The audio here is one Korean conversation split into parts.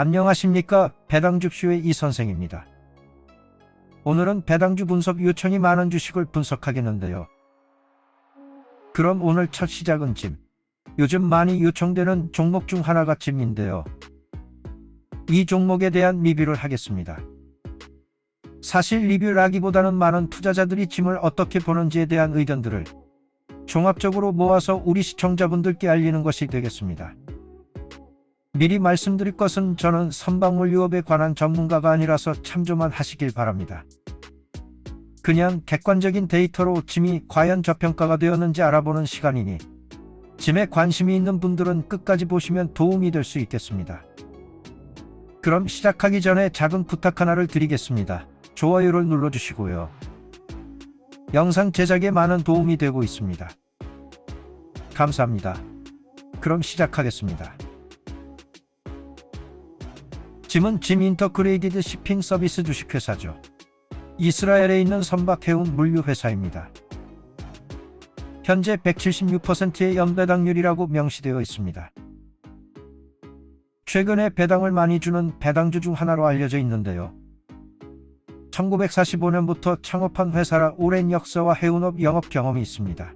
안녕하십니까. 배당주쇼의 이선생입니다. 오늘은 배당주 분석 요청이 많은 주식을 분석하겠는데요. 그럼 오늘 첫 시작은 짐. 요즘 많이 요청되는 종목 중 하나가 짐인데요. 이 종목에 대한 리뷰를 하겠습니다. 사실 리뷰라기보다는 많은 투자자들이 짐을 어떻게 보는지에 대한 의견들을 종합적으로 모아서 우리 시청자분들께 알리는 것이 되겠습니다. 미리 말씀드릴 것은 저는 선박물 유업에 관한 전문가가 아니라서 참조만 하시길 바랍니다. 그냥 객관적인 데이터로 짐이 과연 저평가가 되었는지 알아보는 시간이니 짐에 관심이 있는 분들은 끝까지 보시면 도움이 될 수 있겠습니다. 그럼 시작하기 전에 작은 부탁 하나를 드리겠습니다. 좋아요를 눌러주시고요. 영상 제작에 많은 도움이 되고 있습니다. 감사합니다. 그럼 시작하겠습니다. 짐은 짐 인터그레이디드 시핑 서비스 주식회사죠. 이스라엘에 있는 선박 해운 물류 회사입니다. 현재 176%의 연배당률이라고 명시되어 있습니다. 최근에 배당을 많이 주는 배당주 중 하나로 알려져 있는데요. 1945년부터 창업한 회사라 오랜 역사와 해운업 영업 경험이 있습니다.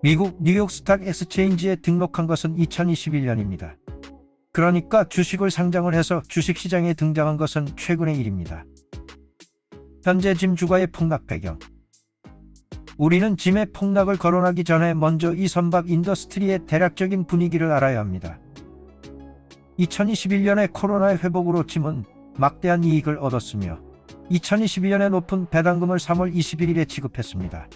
미국 뉴욕 스탁 엑스체인지에 등록한 것은 2021년입니다. 그러니까 주식을 상장을 해서 주식시장에 등장한 것은 최근의 일입니다. 현재 짐 주가의 폭락 배경. 우리는 짐의 폭락을 거론하기 전에 먼저 이 선박 인더스트리의 대략적인 분위기를 알아야 합니다. 2021년의 코로나의 회복으로 짐은 막대한 이익을 얻었으며 2022년에 높은 배당금을 3월 21일에 지급했습니다.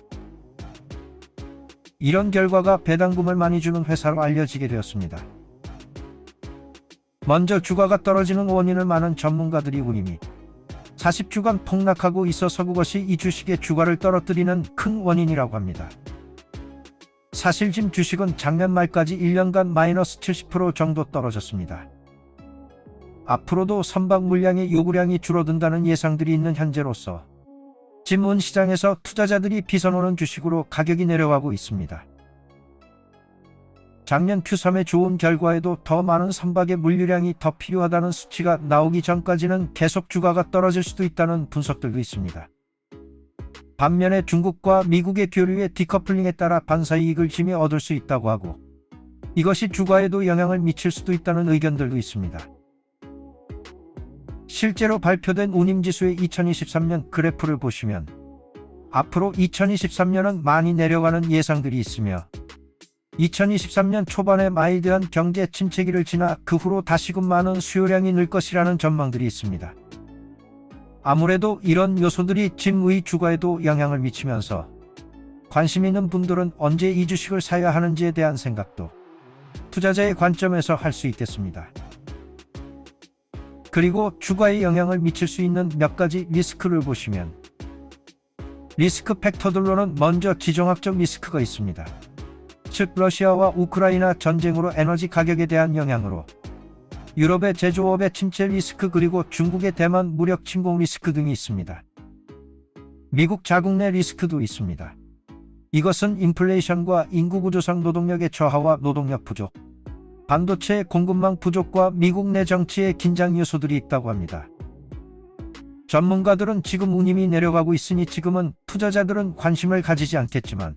이런 결과가 배당금을 많이 주는 회사로 알려지게 되었습니다. 먼저 주가가 떨어지는 원인을 많은 전문가들이 운임이 40주간 폭락하고 있어서 그것이 이 주식의 주가를 떨어뜨리는 큰 원인이라고 합니다. 사실 짐 주식은 작년 말까지 1년간 마이너스 70% 정도 떨어졌습니다. 앞으로도 선박 물량의 요구량이 줄어든다는 예상들이 있는 현재로서 짐은 시장에서 투자자들이 비선호는 주식으로 가격이 내려가고 있습니다. 작년 Q3의 좋은 결과에도 더 많은 선박의 물류량이 더 필요하다는 수치가 나오기 전까지는 계속 주가가 떨어질 수도 있다는 분석들도 있습니다. 반면에 중국과 미국의 교류의 디커플링에 따라 반사이익을 짐이 얻을 수 있다고 하고 이것이 주가에도 영향을 미칠 수도 있다는 의견들도 있습니다. 실제로 발표된 운임지수의 2023년 그래프를 보시면 앞으로 2023년은 많이 내려가는 예상들이 있으며 2023년 초반에 마일드한 경제 침체기를 지나 그 후로 다시금 많은 수요량이 늘 것이라는 전망들이 있습니다. 아무래도 이런 요소들이 짐의 주가에도 영향을 미치면서 관심 있는 분들은 언제 이 주식을 사야 하는지에 대한 생각도 투자자의 관점에서 할 수 있겠습니다. 그리고 주가에 영향을 미칠 수 있는 몇 가지 리스크를 보시면 리스크 팩터들로는 먼저 지정학적 리스크가 있습니다. 즉 러시아와 우크라이나 전쟁으로 에너지 가격에 대한 영향으로 유럽의 제조업의 침체 리스크 그리고 중국의 대만 무력 침공 리스크 등이 있습니다. 미국 자국 내 리스크도 있습니다. 이것은 인플레이션과 인구 구조상 노동력의 저하와 노동력 부족, 반도체의 공급망 부족과 미국 내 정치의 긴장 요소들이 있다고 합니다. 전문가들은 지금 운임이 내려가고 있으니 지금은 투자자들은 관심을 가지지 않겠지만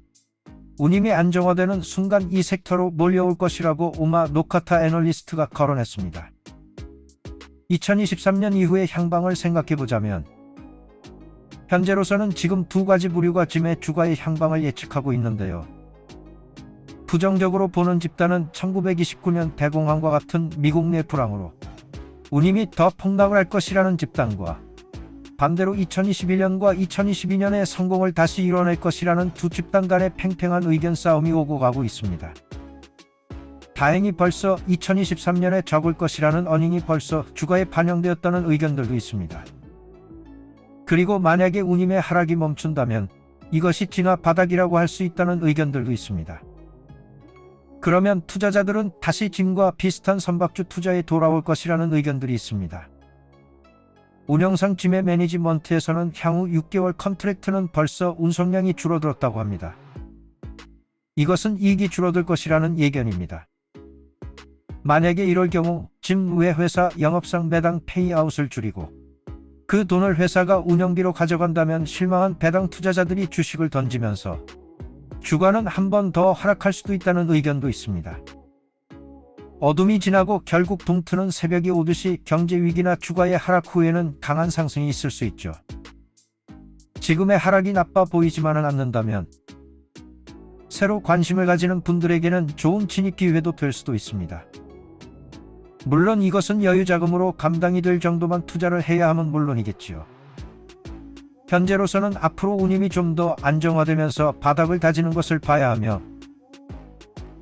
운임이 안정화되는 순간 이 섹터로 몰려올 것이라고 우마 노카타 애널리스트가 거론했습니다. 2023년 이후의 향방을 생각해보자면 현재로서는 지금 두 가지 부류가 짐의 주가의 향방을 예측하고 있는데요. 부정적으로 보는 집단은 1929년 대공황과 같은 미국 내 불황으로 운임이 더 폭락을 할 것이라는 집단과 반대로 2021년과 2022년의 성공을 다시 이뤄낼 것이라는 두 집단 간의 팽팽한 의견 싸움이 오고 가고 있습니다. 다행히 벌써 2023년에 적을 것이라는 어닝이 벌써 주가에 반영되었다는 의견들도 있습니다. 그리고 만약에 운임의 하락이 멈춘다면 이것이 진화 바닥이라고 할 수 있다는 의견들도 있습니다. 그러면 투자자들은 다시 짐과 비슷한 선박주 투자에 돌아올 것이라는 의견들이 있습니다. 운영상 짐의 매니지먼트에서는 향후 6개월 컨트랙트는 벌써 운송량이 줄어들었다고 합니다. 이것은 이익이 줄어들 것이라는 예견입니다. 만약에 이럴 경우 짐 외 회사 영업상 배당 페이아웃을 줄이고 그 돈을 회사가 운영비로 가져간다면 실망한 배당 투자자들이 주식을 던지면서 주가는 한 번 더 하락할 수도 있다는 의견도 있습니다. 어둠이 지나고 결국 동트는 새벽이 오듯이 경제 위기나 주가의 하락 후에는 강한 상승이 있을 수 있죠. 지금의 하락이 나빠 보이지만은 않는다면 새로 관심을 가지는 분들에게는 좋은 진입 기회도 될 수도 있습니다. 물론 이것은 여유 자금으로 감당이 될 정도만 투자를 해야 하면 물론이겠지요. 현재로서는 앞으로 운임이 좀 더 안정화되면서 바닥을 다지는 것을 봐야 하며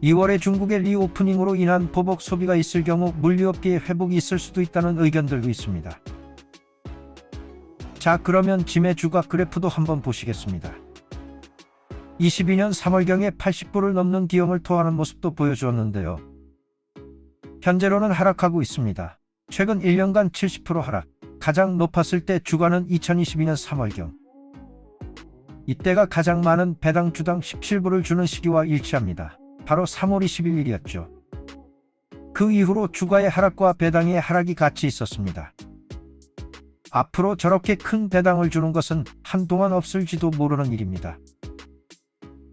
2월에 중국의 리오프닝으로 인한 보복 소비가 있을 경우 물류업계의 회복이 있을 수도 있다는 의견들도 있습니다. 자, 그러면 짐의 주가 그래프도 한번 보시겠습니다. 22년 3월경에 80불을 넘는 기염을 토하는 모습도 보여주었는데요. 현재로는 하락하고 있습니다. 최근 1년간 70% 하락, 가장 높았을 때 주가는 2022년 3월경. 이때가 가장 많은 배당 주당 17불을 주는 시기와 일치합니다. 바로 3월 21일이었죠. 그 이후로 주가의 하락과 배당의 하락이 같이 있었습니다. 앞으로 저렇게 큰 배당을 주는 것은 한동안 없을지도 모르는 일입니다.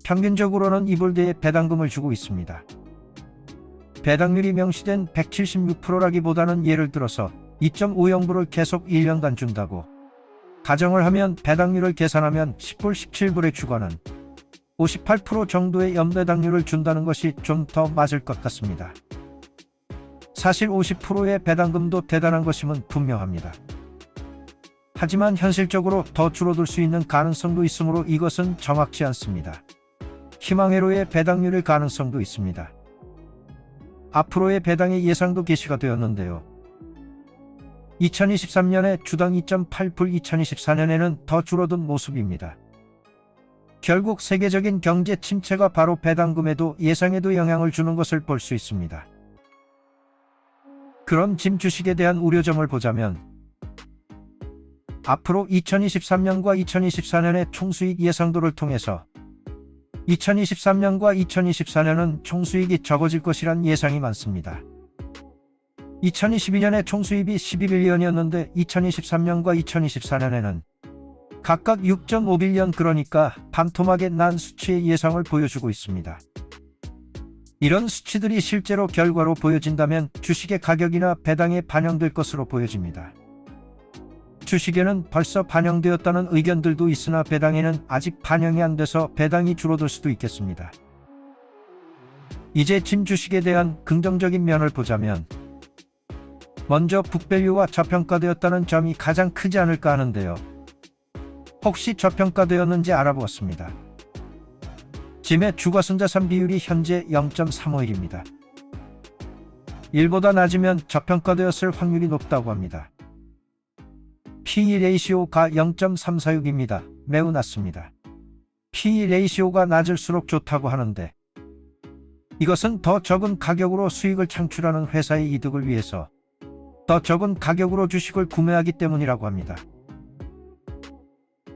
평균적으로는 이불대에 배당금을 주고 있습니다. 배당률이 명시된 176%라기보다는 예를 들어서 2.50불을 계속 1년간 준다고 가정을 하면 배당률을 계산하면 10불 17불의 주가는 58% 정도의 연배당률을 준다는 것이 좀 더 맞을 것 같습니다. 사실 50%의 배당금도 대단한 것임은 분명합니다. 하지만 현실적으로 더 줄어들 수 있는 가능성도 있으므로 이것은 정확치 않습니다. 희망회로의 배당률일 가능성도 있습니다. 앞으로의 배당의 예상도 게시가 되었는데요. 2023년에 주당 2.8불, 2024년에는 더 줄어든 모습입니다. 결국 세계적인 경제 침체가 바로 배당금에도 예상에도 영향을 주는 것을 볼 수 있습니다. 그런 짐 주식에 대한 우려점을 보자면 앞으로 2023년과 2024년의 총수익 예상도를 통해서 2023년과 2024년은 총수익이 적어질 것이란 예상이 많습니다. 2022년에 총수입이 11빌리언이었는데 2023년과 2024년에는 각각 6.5빌리언, 그러니까 반토막의 난 수치의 예상을 보여주고 있습니다. 이런 수치들이 실제로 결과로 보여진다면 주식의 가격이나 배당에 반영될 것으로 보여집니다. 주식에는 벌써 반영되었다는 의견들도 있으나 배당에는 아직 반영이 안 돼서 배당이 줄어들 수도 있겠습니다. 이제 짐 주식에 대한 긍정적인 면을 보자면 먼저 북밸류와 저평가되었다는 점이 가장 크지 않을까 하는데요. 혹시 저평가되었는지 알아보았습니다. 짐의 주가순자산 비율이 현재 0.35일입니다. 1보다 낮으면 저평가되었을 확률이 높다고 합니다. PE 레이시오가 0.346입니다. 매우 낮습니다. PE 레이시오가 낮을수록 좋다고 하는데 이것은 더 적은 가격으로 수익을 창출하는 회사의 이득을 위해서 더 적은 가격으로 주식을 구매하기 때문이라고 합니다.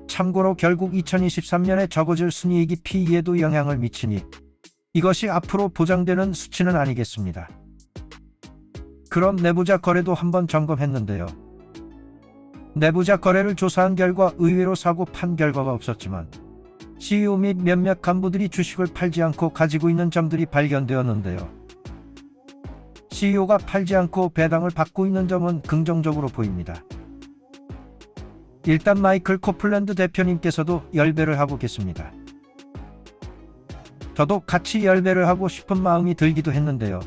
참고로 결국 2023년에 적어질 순이익이 PE에도 영향을 미치니 이것이 앞으로 보장되는 수치는 아니겠습니다. 그럼 내부자 거래도 한번 점검했는데요. 내부자 거래를 조사한 결과 의외로 사고 판 결과가 없었지만 CEO 및 몇몇 간부들이 주식을 팔지 않고 가지고 있는 점들이 발견되었는데요. CEO가 팔지 않고 배당을 받고 있는 점은 긍정적으로 보입니다. 일단 마이클 코플랜드 대표님께서도 열배를 하고 계십니다. 저도 같이 열배를 하고 싶은 마음이 들기도 했는데요.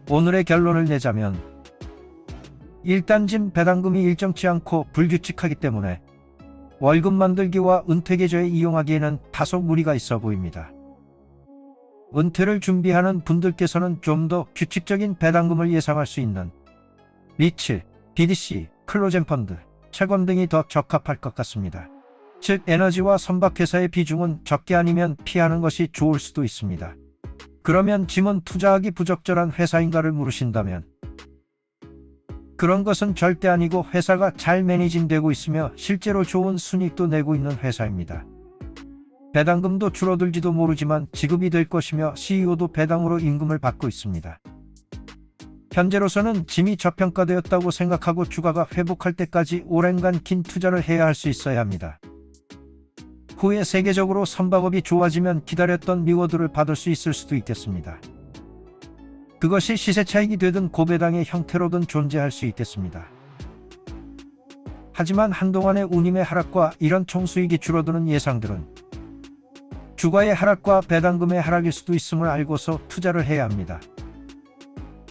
오늘의 결론을 내자면 일단 짐 배당금이 일정치 않고 불규칙하기 때문에 월급 만들기와 은퇴 계좌에 이용하기에는 다소 무리가 있어 보입니다. 은퇴를 준비하는 분들께서는 좀 더 규칙적인 배당금을 예상할 수 있는 리츠, BDC, 클로젠 펀드, 채권 등이 더 적합할 것 같습니다. 즉 에너지와 선박회사의 비중은 적게 아니면 피하는 것이 좋을 수도 있습니다. 그러면 짐은 투자하기 부적절한 회사인가를 물으신다면 그런 것은 절대 아니고 회사가 잘 매니징되고 있으며 실제로 좋은 순이익도 내고 있는 회사입니다. 배당금도 줄어들지도 모르지만 지급이 될 것이며 CEO도 배당으로 임금을 받고 있습니다. 현재로서는 짐이 저평가되었다고 생각하고 주가가 회복할 때까지 오랜간 긴 투자를 해야 할 수 있어야 합니다. 후에 세계적으로 선박업이 좋아지면 기다렸던 리워드를 받을 수 있을 수도 있겠습니다. 그것이 시세 차익이 되든 고배당의 형태로든 존재할 수 있겠습니다. 하지만 한동안의 운임의 하락과 이런 총수익이 줄어드는 예상들은 주가의 하락과 배당금의 하락일 수도 있음을 알고서 투자를 해야 합니다.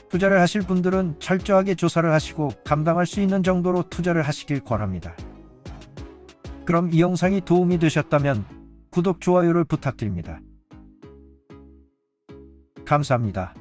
투자를 하실 분들은 철저하게 조사를 하시고 감당할 수 있는 정도로 투자를 하시길 권합니다. 그럼 이 영상이 도움이 되셨다면 구독, 좋아요를 부탁드립니다. 감사합니다.